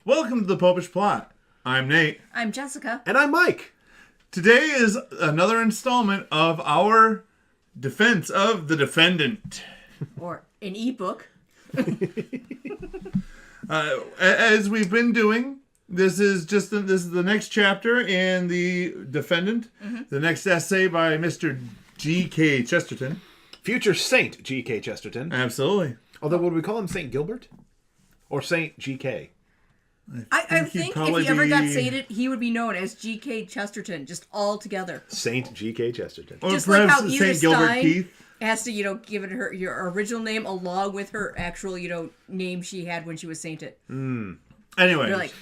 Welcome to the Popish Plot. I'm Nate. I'm Jessica. And I'm Mike. Today is another installment of our defense of the Defendant. Or an ebook. As we've been doing, this is the next chapter in the Defendant. Mm-hmm. The next essay by Mr. G.K. Chesterton. Future Saint G.K. Chesterton. Absolutely. Although, would we call him Saint Gilbert? Or Saint G.K.? I think if he ever got sated, he would be known as G.K. Chesterton, just all together. Saint G.K. Chesterton. Or just like how Saint Gilbert Keith has to, give it your original name along with her actual, name she had when she was sainted. Anyway. You're like,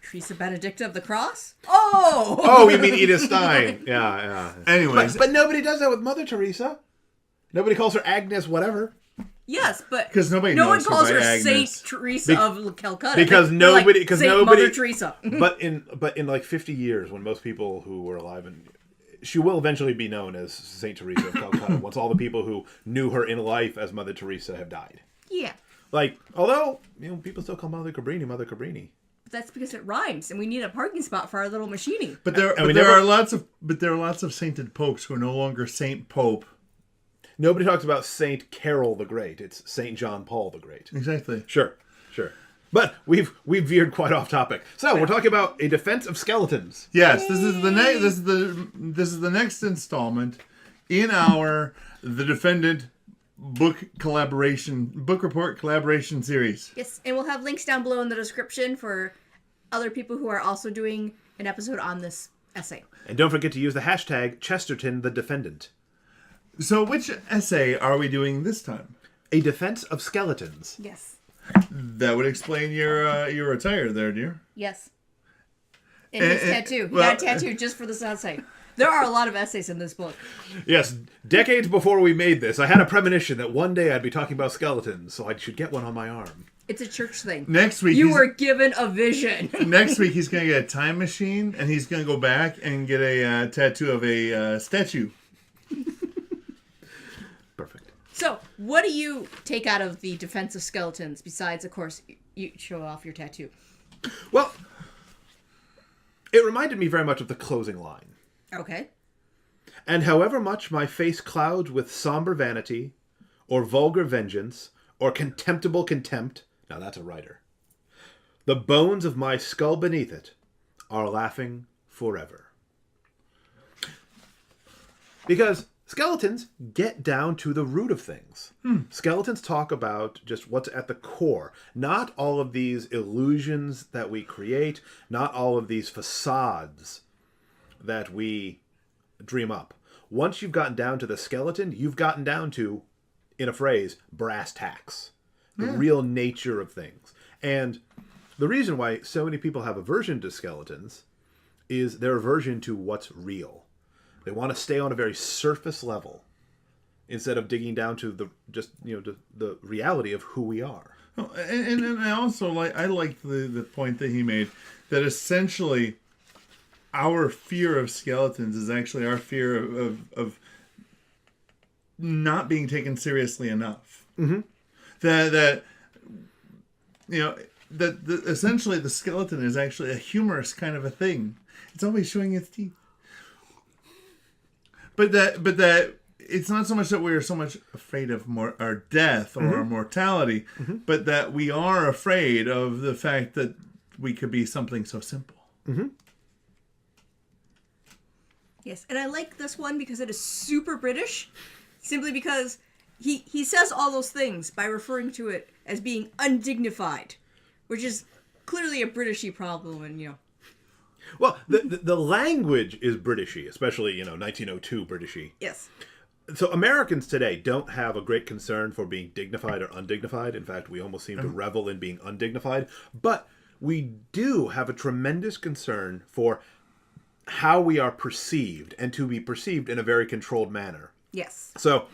Teresa Benedicta of the Cross? Oh! Oh, you mean Edith Stein. Yeah. Anyways. But nobody does that with Mother Teresa. Nobody calls her Agnes whatever. Yes, but because no one calls her Saint Teresa of Calcutta. Because nobody, Mother Teresa. but in like 50 years, when most people who were alive, and she will eventually be known as Saint Teresa of Calcutta once all the people who knew her in life as Mother Teresa have died. Yeah. Like, although people still call Mother Cabrini. That's because it rhymes, and we need a parking spot for our little machine. But there are lots of sainted popes who are no longer Saint Pope. Nobody talks about Saint Carol the Great. It's Saint John Paul the Great. Exactly. Sure. But we've veered quite off topic. So we're talking about a defense of skeletons. Yes, this is the next installment in our The Defendant book report collaboration series. Yes, and we'll have links down below in the description for other people who are also doing an episode on this essay. And don't forget to use the hashtag Chesterton the Defendant. So which essay are we doing this time? A defense of skeletons. Yes. That would explain your attire there, dear. Yes. And his tattoo. He got a tattoo just for this essay. There are a lot of essays in this book. Yes, decades before we made this, I had a premonition that one day I'd be talking about skeletons, so I should get one on my arm. It's a church thing. Next week, you were given a vision. Next week, he's going to get a time machine, and he's going to go back and get a tattoo of a statue. Perfect. So, what do you take out of the defense of skeletons, besides, of course, you show off your tattoo? Well, it reminded me very much of the closing line. Okay. And however much my face clouds with somber vanity, or vulgar vengeance, or contemptible contempt, now that's a writer, the bones of my skull beneath it are laughing forever. Because skeletons get down to the root of things. Skeletons talk about just what's at the core. Not all of these illusions that we create, not all of these facades that we dream up. Once you've gotten down to the skeleton, you've gotten down to, in a phrase, brass tacks. The real nature of things. And the reason why so many people have aversion to skeletons is their aversion to what's real. They want to stay on a very surface level instead of digging down to the reality of who we are. And I also like the point that he made that essentially our fear of skeletons is actually our fear of not being taken seriously enough. Mm-hmm. That essentially the skeleton is actually a humorous kind of a thing. It's always showing its teeth. But that it's not so much that we're so much afraid of our death or our mortality, but that we are afraid of the fact that we could be something so simple. Mm-hmm. Yes, and I like this one because it is super British, simply because he says all those things by referring to it as being undignified, which is clearly a Britishy problem, and Well, the language is Britishy, especially, 1902 Britishy. Yes. So Americans today don't have a great concern for being dignified or undignified. In fact, we almost seem to revel in being undignified. But we do have a tremendous concern for how we are perceived, and to be perceived in a very controlled manner. Yes. So,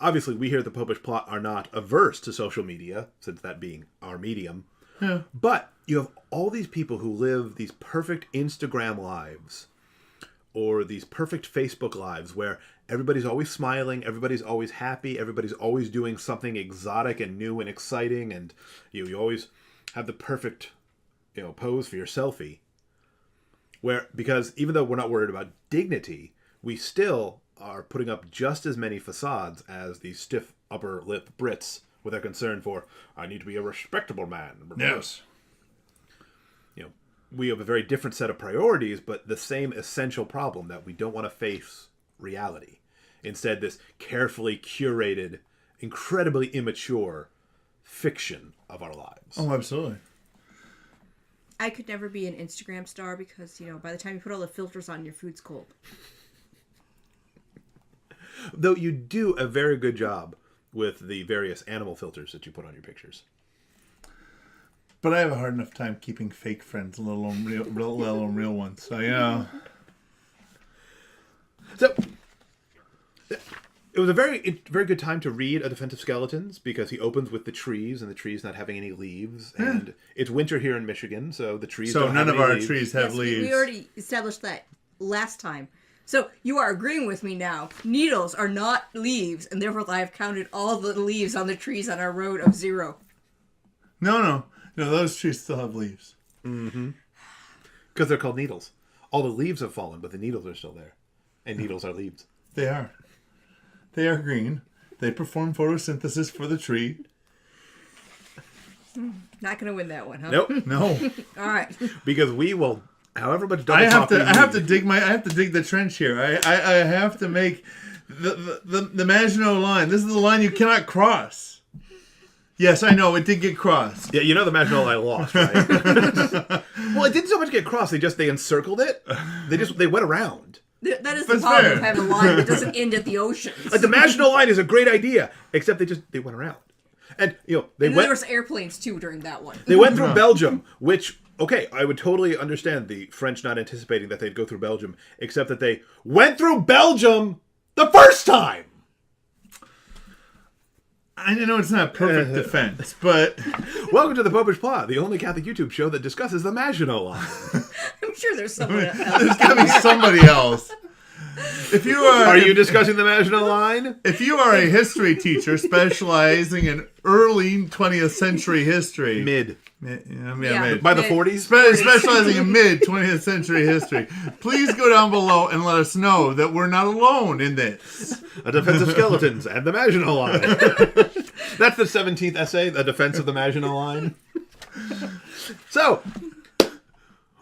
obviously, we here at the Popish Plot are not averse to social media, since that being our medium. Yeah. But you have all these people who live these perfect Instagram lives or these perfect Facebook lives where everybody's always smiling, everybody's always happy, everybody's always doing something exotic and new and exciting, and you always have the perfect pose for your selfie. Because even though we're not worried about dignity, we still are putting up just as many facades as these stiff upper lip Brits with their concern for, I need to be a respectable man. Yes. We have a very different set of priorities, but the same essential problem that we don't want to face reality. Instead, this carefully curated, incredibly immature fiction of our lives. Oh, absolutely. I could never be an Instagram star because, by the time you put all the filters on, your food's cold. Though you do a very good job with the various animal filters that you put on your pictures. But I have a hard enough time keeping fake friends, let alone real ones. So, yeah. So, it was a very good time to read A Defense of Skeletons because he opens with the trees and the trees not having any leaves. And it's winter here in Michigan, so the trees don't have any leaves. So none of our trees have leaves. We already established that last time. So you are agreeing with me now. Needles are not leaves, and therefore I have counted all the leaves on the trees on our road of 0. No, those trees still have leaves. Mm-hmm. Because they're called needles. All the leaves have fallen, but the needles are still there. And needles are leaves. They are. They are green. They perform photosynthesis for the tree. Not going to win that one, huh? Nope. No. All right. Because we will, however much double I have to dig the trench here. I have to make the Maginot Line. This is the line you cannot cross. Yes, I know. It did get crossed. Yeah, the Maginot Line lost, right? Well, it didn't so much get crossed. They encircled it. They went around. That is the problem of having a line that doesn't end at the oceans. Like the Maginot Line is a great idea, except they went around. And, there was airplanes, too, during that one. They went through Belgium, which, okay, I would totally understand the French not anticipating that they'd go through Belgium, except that they went through Belgium the first time! I know it's not a perfect defense, but... Welcome to the Popish Plot, the only Catholic YouTube show that discusses the Maginot Line. I'm sure there's someone else. There's got to be somebody else. If you are you discussing the Maginot Line? If you are a history teacher specializing in early 20th century history... Mid. Mid. By the 40s? Specializing in mid 20th century history. Please go down below and let us know that we're not alone in this. A Defense of Skeletons and the Maginot Line. That's the 17th essay, A Defense of the Maginot Line. So,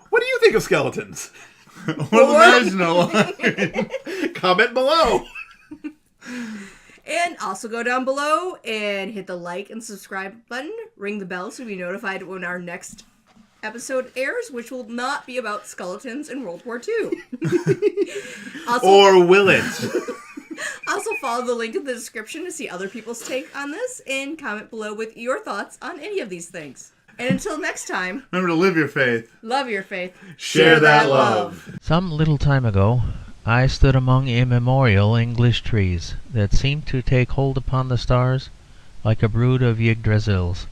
what do you think of skeletons? What the Maginot Line? Comment below. And also go down below and hit the like and subscribe button. Ring the bell so you'll be notified when our next episode airs, which will not be about skeletons in World War II. Or will it? Also follow the link in the description to see other people's take on this and comment below with your thoughts on any of these things. And until next time, remember to live your faith. Love your faith. Share that love. Some little time ago, I stood among immemorial English trees that seemed to take hold upon the stars like a brood of Yggdrasils.